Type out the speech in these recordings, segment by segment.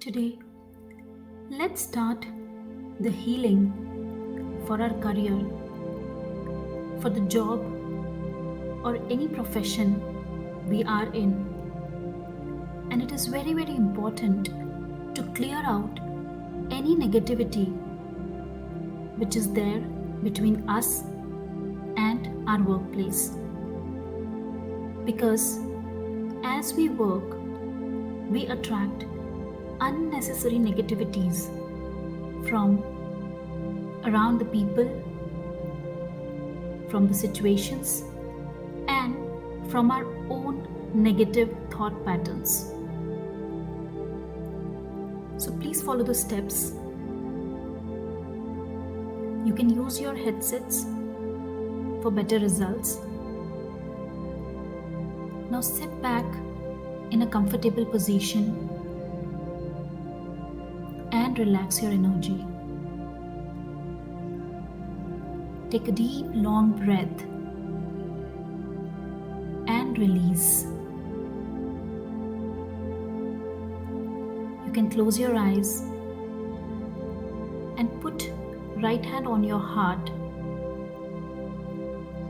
Today, let's start the healing for our career, for the job, or any profession we are in. And it is very, very important to clear out any negativity which is there between us and our workplace. Because as we work, we attract unnecessary negativities from around the people, from the situations, and from our own negative thought patterns. So please follow the steps. You can use your headsets for better results. Now sit back in a comfortable position and relax your energy. Take a deep, long breath and release. You can close your eyes and put right hand on your heart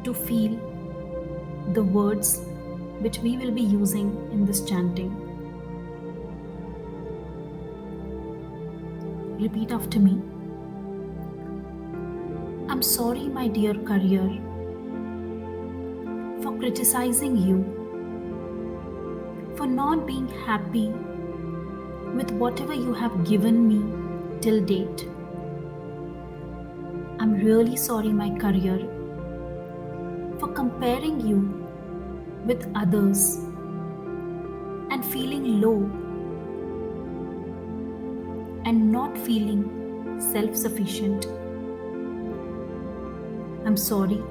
to feel the words which we will be using in this chanting. Repeat after me. I'm sorry, my dear career, for criticizing you, for not being happy with whatever you have given me till date. I'm really sorry, my career, for comparing you with others and feeling low and not feeling self-sufficient. I'm sorry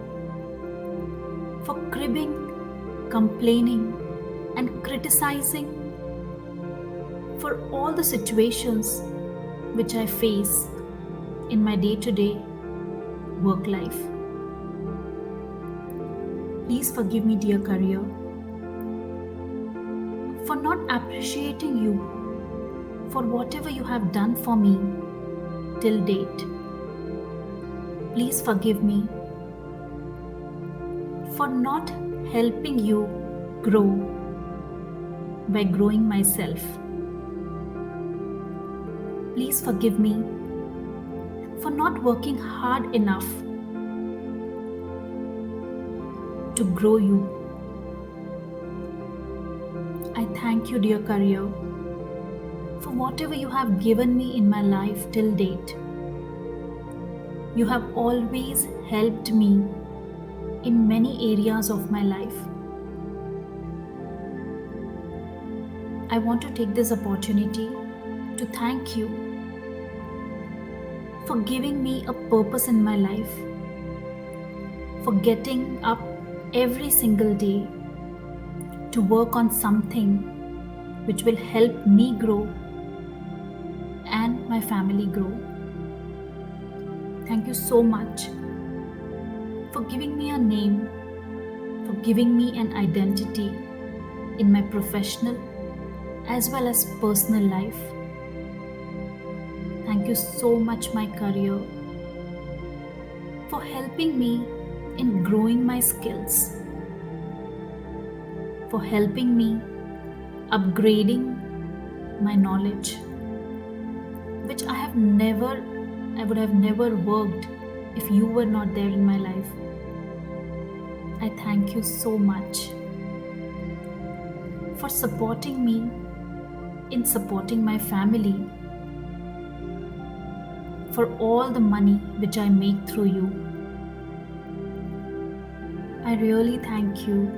for cribbing, complaining, and criticizing for all the situations which I face in my day-to-day work life. Please forgive me, dear career, for not appreciating you for whatever you have done for me till date. Please forgive me for not helping you grow by growing myself. Please forgive me for not working hard enough to grow you. I thank you, dear career, for whatever you have given me in my life till date. You have always helped me in many areas of my life. I want to take this opportunity to thank you for giving me a purpose in my life, for getting up every single day to work on something which will help me grow and my family grow. Thank you so much for giving me a name, for giving me an identity in my professional as well as personal life. Thank you so much, my career, for helping me in growing my skills, for helping me upgrading my knowledge, which I would have never worked if you were not there in my life. I thank you so much for supporting me in supporting my family, for all the money which I make through you. I really thank you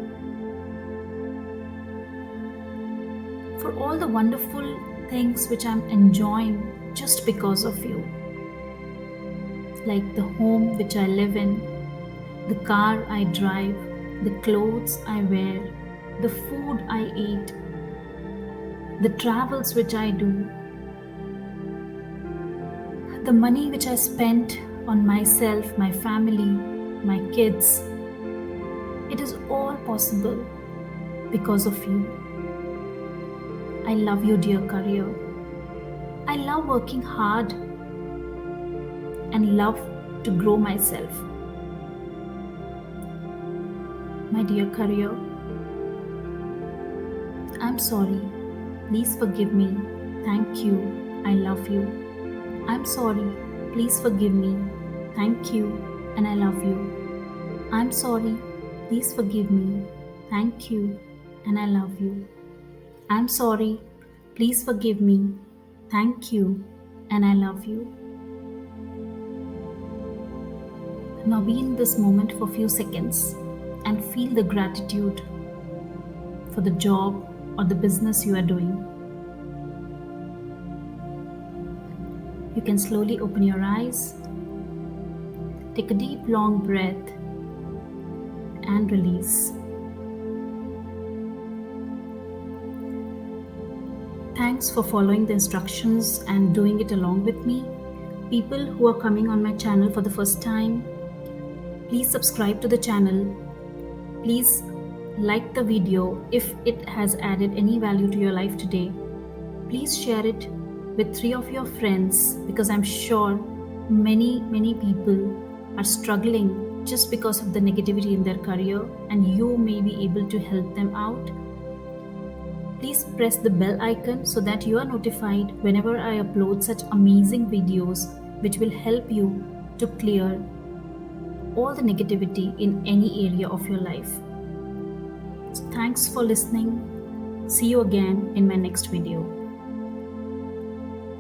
for all the wonderful things which I'm enjoying just because of you. Like the home which I live in, the car I drive, the clothes I wear, the food I eat, the travels which I do, the money which I spent on myself, my family, my kids. It is all possible because of you. I love you, dear career. I love working hard and love to grow myself. My dear career, I'm sorry. Please forgive me. Thank you. I love you. I'm sorry. Please forgive me. Thank you. And I love you. I'm sorry. Please forgive me. Thank you. And I love you. I'm sorry. Please forgive me. Thank you. And I love you. Now be in this moment for a few seconds and feel the gratitude for the job or the business you are doing. You can slowly open your eyes, take a deep long breath and release. Thanks for following the instructions and doing it along with me. People who are coming on my channel for the first time, please subscribe to the channel. Please like the video if it has added any value to your life today. Please share it with 3 of your friends, because I'm sure many people are struggling just because of the negativity in their career, and you may be able to help them out. Please press the bell icon so that you are notified whenever I upload such amazing videos which will help you to clear all the negativity in any area of your life. So thanks for listening. See you again in my next video.